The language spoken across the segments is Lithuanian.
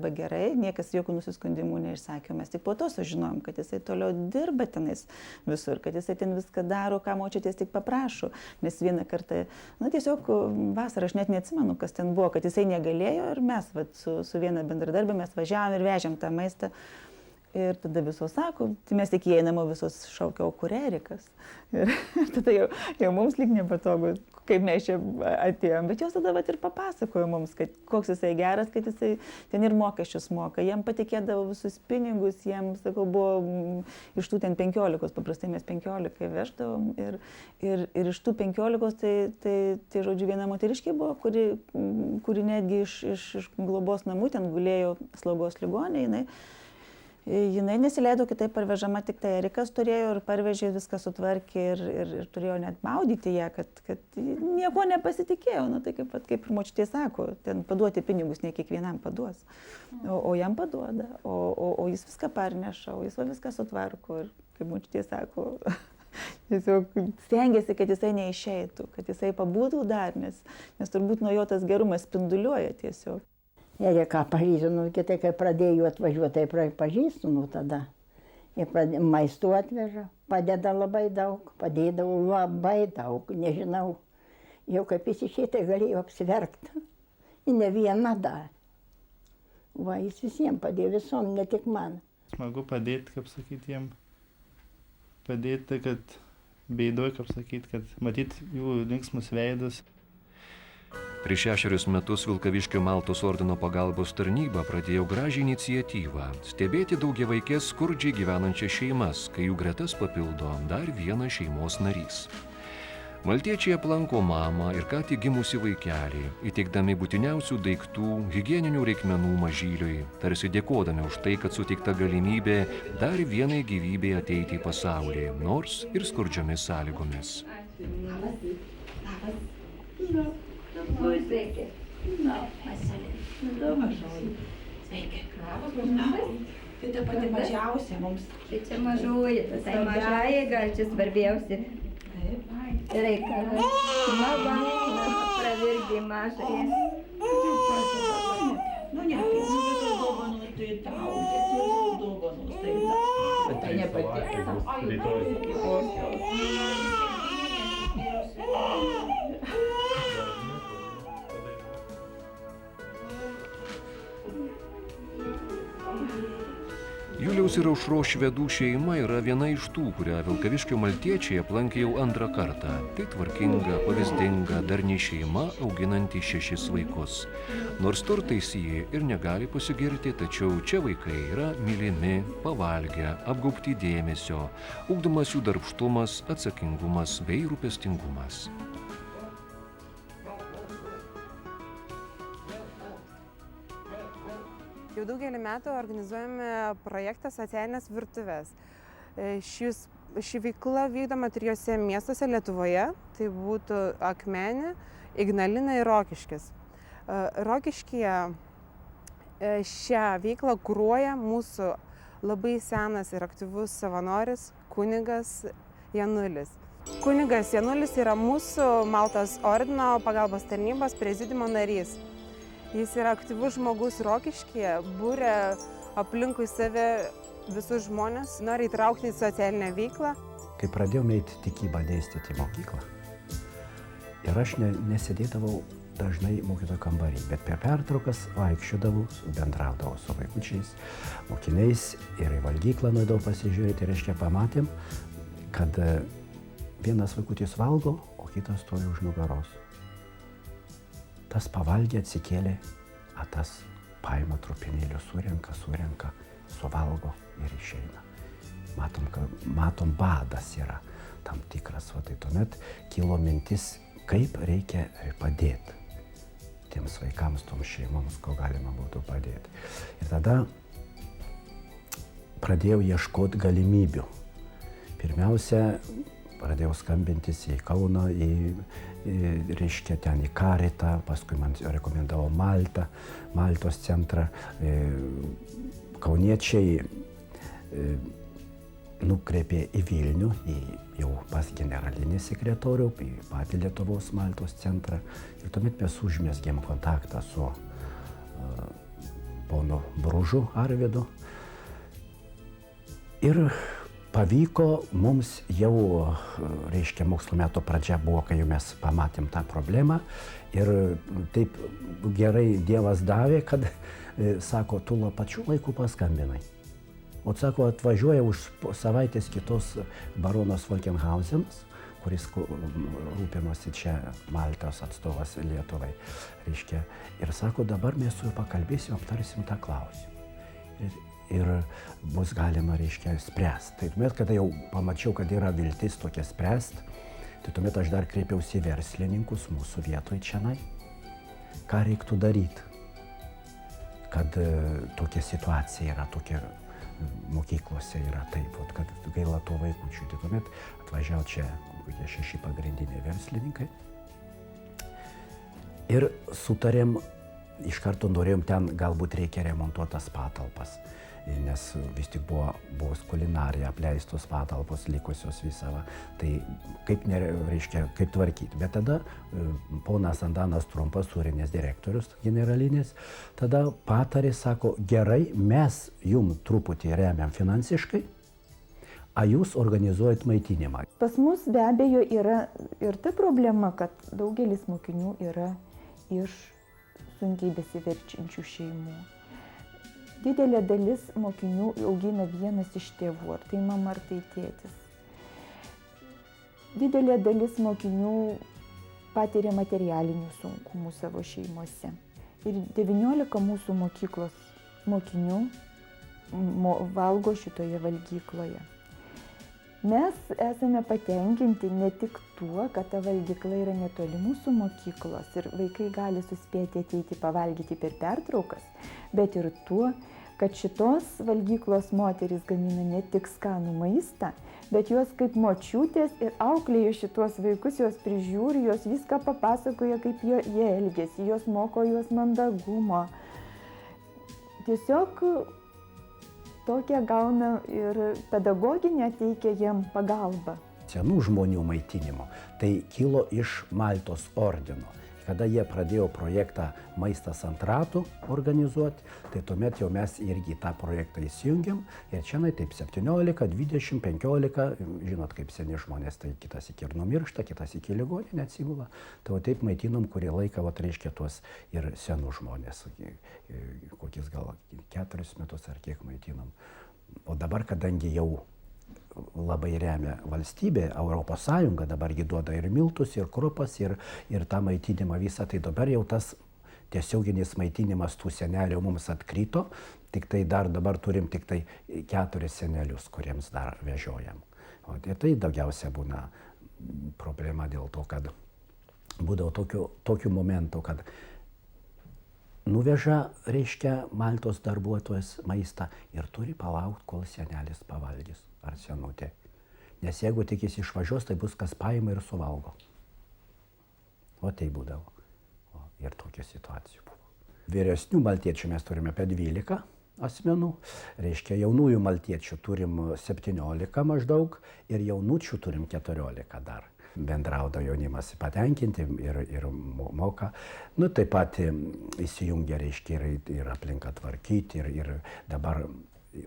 darbą gerai, niekas jokių nusiskundimų neišsakė, mes tik po to sužinojom, kad jisai toliau dirba tenais visur, kad jisai ten viską daro, ką močiutės tik paprašo. Nes vieną kartą, tiesiog vasarą aš net neatsimenu, kas ten buvo, kad jisai negalėjo ir mes su viena bendradarbė mes važiavom ir vežėm tą maistą. Ir tada visos sako, tai mes tik įeinamo visos šaukiau, kur Erikas. Ir tada jau mums lyg nepatogu, kaip mes čia atėjom. Bet jos tada ir papasakojo mums, kad koks jisai geras, kad jisai ten ir mokesčius moka. Jiem patikėdavo visus pinigus, jiems, sakau, buvo iš tų ten 15, paprastai mes 15 veždavom. Ir iš tų 15, tai žodžiu, viena moteriškė buvo, kuri netgi iš globos namų ten gulėjo slaugos ligoninėje. Jinai nesileido kitaip parvežama, tik tai Erikas turėjo ir parvežė, viską sutvarkė ir turėjo net maudyti ją, kad nieko nepasitikėjo. Tai kaip ir močiutė sako, ten paduoti pinigus ne kiekvienam paduos, o jam paduoda, o jis viską parneša, o jis viską sutvarko ir kaip močiutė sako, tiesiog stengiasi, kad jisai neišeitų, kad jisai pabūtų dar, nes turbūt nuo jo tas gerumas spinduliuoja tiesiog. Eriką pažįstu, kitai, kai pradėjau atvažiuoti, tai pažįstu, tada. Jie maistų atveža, padeda labai daug, padėdavo labai daug, nežinau. Jau kaip jis išėtai galėjo apsiverkti. Ir ne viena dar. Jis visiems padėjo, visom, ne tik man. Smagu padėti, kaip sakyti, jiem. Padėti, kad beidoj, kaip sakyti, kad matyti jų linksmus veidus. Prieš 6 metus Vilkaviškio Maltos ordino pagalbos tarnyba pradėjo gražią iniciatyvą – stebėti daugiavaikės skurdžiai gyvenančias šeimas, kai jų gretas papildo dar vienas šeimos narys. Maltiečiai aplanko mamą ir ką tik gimusi vaikelį, įteikdami būtiniausių daiktų, higieninių reikmenų mažyliui, tarsi dėkodami už tai, kad suteikta galimybė dar vienai gyvybei ateiti į pasaulį, nors ir skurdžiomis sąlygomis. Sveiki. Sveiki. Tai ta pati mažiausia mums. Tai čia mažoji, tai mažai, gal čia svarbiausia. Reikalas. Mama, pravirgi mažai. Ne, visos dovanos tai tau, visos dovanos tai tau. Tai nepatikė. Juliaus ir Aušros Švedų šeima yra viena iš tų, kurią Vilkaviškio maltiečiai aplankė jau antrą kartą. Tai tvarkinga, pavyzdinga, darni šeima, auginanti 6 vaikus. Nors turtais jie ir negali pasigirti, tačiau čia vaikai yra mylimi, pavalgę, apgaubti dėmesio, ugdomas jų darbštumas, atsakingumas bei rūpestingumas. Jau daugelį metų organizuojame projektą Socialinės virtuvės. Ši veikla vykdoma 3 miestuose Lietuvoje, tai būtų Akmenė, Ignalina ir Rokiškis. Rokiškyje šią veiklą kuruoja mūsų labai senas ir aktyvus savanoris kunigas Janulis. Kunigas Janulis yra mūsų Maltos ordino pagalbos tarnybos prezidiumo narys. Jis yra aktyvus žmogus Rokiškyje, būria aplinkui save visus žmonės, nori įtraukti į socialinę veiklą. Kai pradėjome eiti tikybą dėstyti į mokyklą, ir aš nesėdėdavau dažnai mokytojo kambarį, bet per pertraukas vaikščiodavau, bendraudavau su vaikučiais, mokiniais ir į valgyklą nueidavau pasižiūrėti. Reiškia, pamatėm, kad vienas vaikutis valgo, o kitas stovi už nugaros. Tas pavalgė, atsikėlė, o tas paima trupinėlių, surenka, suvalgo ir išeina. Matom, badas yra tam tikras. Tai tuomet kilo mintis, kaip reikia padėti tiems vaikams, toms šeimoms, ko galima būtų padėti. Ir tada pradėjau ieškoti galimybių. Pirmiausia, pradėjau skambintis į Kauną, reiškia ten į Karitą, paskui man rekomendavo Maltos centrą. Kauniečiai nukreipė į Vilnių, jau pas generalinį sekretorių, į patį Lietuvos Maltos centrą. Ir tuomet mes užmezgėm kontaktą su ponu Bružu Arvidu. Ir pavyko mums jau, reiškia, mokslo metų pradžia buvo, kai jau mes pamatėm tą problemą. Ir taip gerai Dievas davė, kad, sako, tu pačiu laiku paskambinai. O sako, atvažiuoja už savaitės kitos baronas Falkenhausenas, kuris rūpinosi čia Maltos atstovas Lietuvai, reiškia. Ir sako, dabar mes su juo pakalbėsim, aptarsim tą klausimą. Ir bus galima, reiškia, spręsti. Tai tuomet, kada jau pamačiau, kad yra viltis tokia spręsti, tai tuomet aš dar kreipiausi į verslininkus mūsų vietoj čianai. Ką reiktų daryti, kad tokia situacija yra, tokia mokyklose yra taip, kad gaila to vaikučių. Tai tuomet atvažiavo čia kokie 6 pagrindiniai verslininkai. Ir sutarėm, iš karto norėjom ten galbūt reikia remontuotas patalpas, nes vis tik buvo kulinarija, apleistos patalpos, likusios visą. Tai kaip tvarkyti. Bet tada ponas Antanas Trumpas, Sūrinės direktorius generalinis, tada patarė, sako, gerai, mes jum truputį remiam finansiškai, a jūs organizuojat maitinimą. Pas mus be abejo yra ir ta problema, kad daugelis mokinių yra iš sunkiai besiverčiančių šeimų. Didelė dalis mokinių augina vienas iš tėvų, ar tai mama, ar tai tėtis. Didelė dalis mokinių patiria materialinių sunkumų savo šeimose. Ir 19 mūsų mokyklos mokinių valgo šitoje valgykloje. Mes esame patenkinti ne tik tuo, kad ta valgykla yra netoli mūsų mokyklos ir vaikai gali suspėti ateiti pavalgyti per pertraukas, bet ir tuo, kad šitos valgyklos moterys gamina ne tik skanų maistą, bet jos kaip močiutės ir auklėja šitos vaikus, jos prižiūri, jos viską papasakoja, kaip jie elgiasi, jos moko juos mandagumo. Tiesiog tokią gauna ir pedagoginę teikia jiem pagalbą. Senų žmonių maitinimo tai kilo iš Maltos ordino. Kada jie pradėjo projektą Maistas ant ratų organizuoti, tai tuomet jau mes irgi tą projektą įsijungiam. Ir čia taip 17, 20, 15, žinot, kaip seni žmonės, tai kitas iki ir numiršta, kitas iki ligoninę atsigula. Tai taip maitinom kurį laiką, reiškia tuos ir senų žmonės, kokius gal 4 metus ar kiek maitinom. O dabar, kadangi jau labai remia valstybė, Europos Sąjunga, dabargi duoda ir miltus, ir krupas, ir tą maitinimą visą, tai dabar jau tas tiesioginis maitinimas tų senelių mums atkrito, tik tai dabar turim tik tai 4 senelius, kuriems dar vežiojam. Ir tai daugiausia būna problema dėl to, kad būdavo tokių momentų, kad nuveža, reiškia, Maltos darbuotojas maistą ir turi palaukti, kol senelis pavalgys ar senutė. Nes jeigu tik jis išvažiuos, tai bus kas paima ir suvalgo. O tai būdavo. Ir tokia situacija buvo. Vyresnių maltiečių mes turime apie 12 asmenų. Reiškia, jaunųjų maltiečių turim 17 maždaug ir jaunučių turim 14 dar. Bendrauda jaunimas patenkinti ir moka. Taip pat įsijungia, reiškia, ir aplinką tvarkyti ir dabar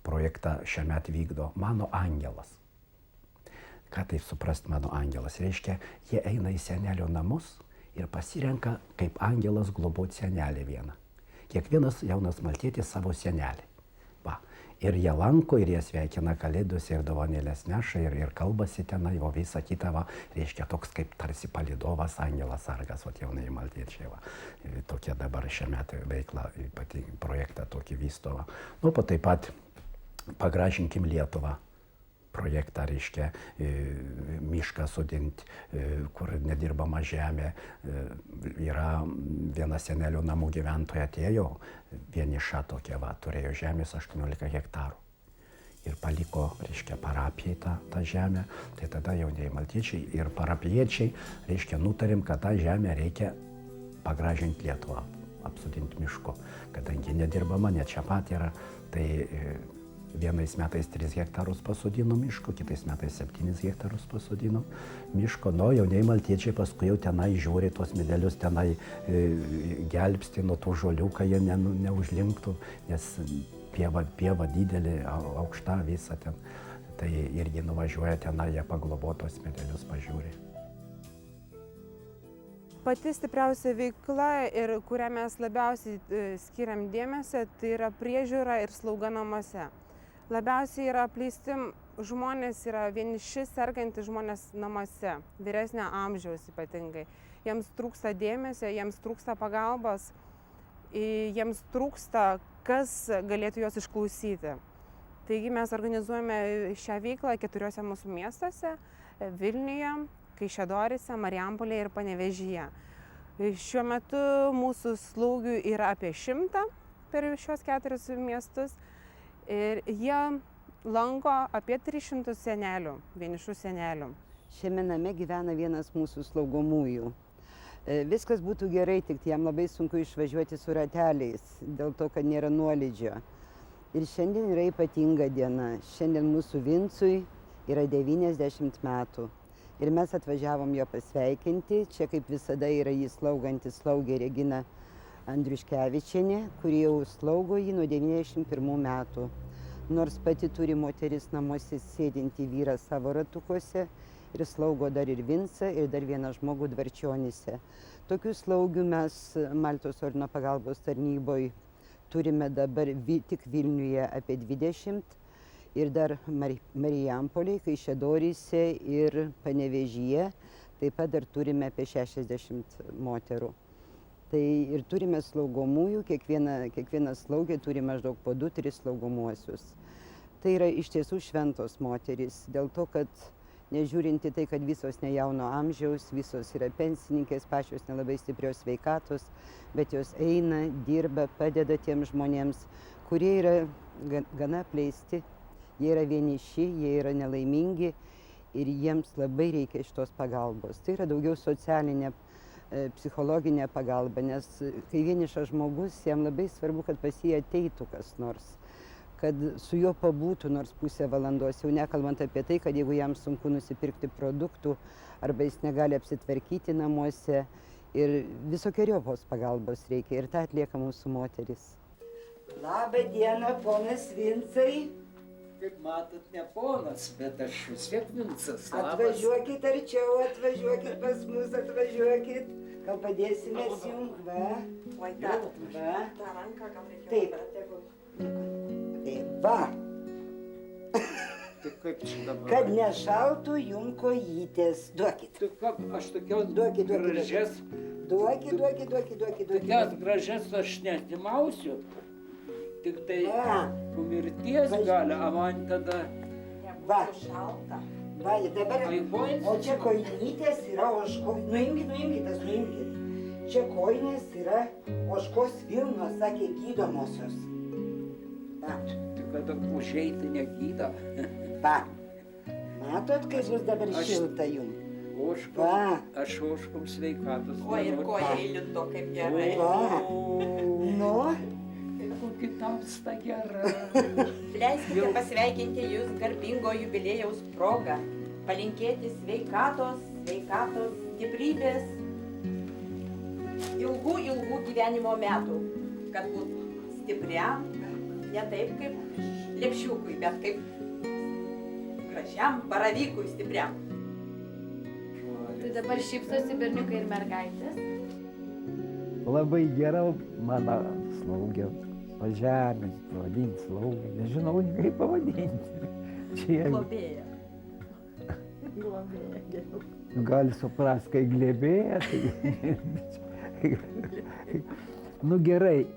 projektą šiame vykdo Mano angelas. Ką taip suprast Mano angelas? Reiškia, jie eina į senelio namus ir pasirenka kaip angelas globoti senelį vieną. Kiekvienas jaunas maltietis savo senelį. Ir jie lanko, ir jie sveikina kalėdus, ir dovanėlės neša, ir kalbasi tenai, o visa kita, reiškia, toks kaip tarsi palydovas, angelas sargas, jaunai maltiečiai. Tokia dabar šiame veikla, ypatingai projektą tokį vysto. Taip pat Pagražinkim Lietuvą projektą, reiškia, mišką sodinti, kur nedirbama žemė. Yra viena senelio namų gyventoja atėjo, vieniša tokia, turėjo žemės 18 hektarų. Ir paliko, reiškia, parapijai tą žemę. Tai tada jaunieji maltiečiai ir parapiečiai, reiškia, nutarėm, kad tą žemę reikia pagražinti Lietuvą, apsodinti mišku. Kadangi nedirbama, ne čia pat yra, tai Vienais metais 3 hektarus pasodino miško, kitais metais 7 hektarus pasodino miško. Nu, jauniai maltiečiai paskui jau tenai žiūri tuos medelius, tenai gelbsti nuo tų žolių, kad jie neužlinktų, nes pieva didelė, aukšta visa ten. Tai irgi nuvažiuoja tenai, jie paglobotos medelius pažiūri. Pati stipriausia veikla ir kurią mes labiausiai skiriam dėmesio, tai yra priežiūra ir slauga namuose. Labiausiai yra apleisti žmonės, yra vieniši sergantys žmonės namuose, vyresnio amžiaus ypatingai. Jiems trūksta dėmesio, jiems trūksta pagalbos, jiems trūksta, kas galėtų juos išklausyti. Taigi mes organizuojame šią veiklą 4 mūsų miestuose - Vilniuje, Kaišiadoryse, Marijampolėje ir Panevėžyje. Šiuo metu mūsų slaugių yra apie 100 per šios 4 miestus ir jie lanko apie 300 senelių, vienišų senelių. Šiame name gyvena vienas mūsų slaugomųjų. Viskas būtų gerai, tik jam labai sunku išvažiuoti su rateliais, dėl to, kad nėra nuolydžio. Ir šiandien yra ypatinga diena. Šiandien mūsų Vincui yra 90 metų. Ir mes atvažiavom jo pasveikinti. Čia kaip visada yra jį slauganti slaugė Regina Andriuškevičienė, kuri jau slaugo jį nuo 91 metų. Nors pati turi moteris namuose sėdinti vyrą savo ratukuose ir slaugo dar ir Vincą ir dar vieną žmogų Dvarčionyse. Tokių slaugių mes Maltos ordino pagalbos tarnyboje turime dabar tik Vilniuje apie 20. Ir dar Marijampolėje, Kaišiadoryse ir Panevėžyje taip pat dar turime apie 60 moterų. Tai ir turime slaugomųjų, kiekviena slaugė turi maždaug po 2-3 slaugomuosius. Tai yra iš tiesų šventos moterys, dėl to, kad nežiūrinti tai, kad visos ne jauno amžiaus, visos yra pensininkės, pačios nelabai stiprios sveikatos, bet jos eina, dirba, padeda tiems žmonėms, kurie yra gana apleisti. Jie yra vieniši, jie yra nelaimingi ir jiems labai reikia šitos pagalbos. Tai yra daugiau socialinė, psichologinė pagalba, nes kai vienišas žmogus, jam labai svarbu, kad pas jį ateitų kas nors, kad su juo pabūtų nors pusę valandos, jau nekalbant apie tai, kad jeigu jam sunku nusipirkti produktų arba jis negali apsitvarkyti namuose ir visokiojopos pagalbos reikia ir tą atlieka mūsų moteris. Labą dieną, ponas Vincai. Kaip matot, ne ponas, bet aš vis tiek Vincas. Atvažiuokit arčiau, atvažiuokit pas mus, atvažiuokit. Gal padėsime jums, va. Oi, ta ranką gal reikėjo. Taip. Taip, va. Tai kaip čia dabar? Kad nešaltų jum kojytės. Duokit. Tai kaip, aš tokios gražias. Duokit. Tokias gražias aš netimausiu. Tik tai po mirties gali, o man tada... Va, va, dabar... O čia kojinytės yra ožkos... Nuimkit. Čia kojinės yra ožkos vilnos, sakė, gydomosios. Va. Tik kada užeiti negyda. Va. Matot, kaip bus dabar šilta jum? Aš ožkom sveikatos. O ir koja įlindo kaip gerai. Va. Nu? Kokia tamsta gera. Leiskite pasveikinti jūs garbingo jubiliejaus progą. Palinkėti sveikatos, stiprybės, ilgų gyvenimo metų. Kad būtų stipriam, ne taip kaip lepšiukui, bet kaip gražiam baravykui stipriam. Tai dabar šypsosi berniukai ir mergaitės. Labai gera mano slaugė. Pažemint, pavadinti slaugę, nežinau, kaip pavadinti. Globėja. Geriau. Gali suprast, kai glėbėja, tai... Nu gerai,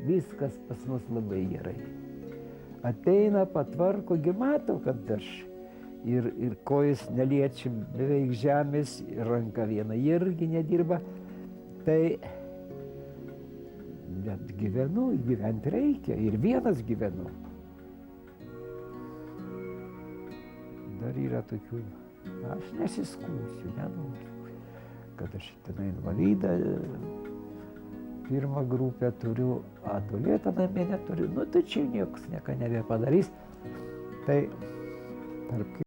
viskas pas mus labai gerai. Ateina, patvarko, gi mato, kad aš ir kojas neliečiam beveik žemės, ir ranka viena irgi nedirba. Tai... Bet gyvenu, gyventi reikia ir vienas gyvenu. Dar yra tokių, aš nesiskūsiu, nenoriu, kad aš tenai invalidą, pirmą grupę turiu, tualetą namie neturiu, nu tai čia niekas nieko nebepadarys. Tai tarp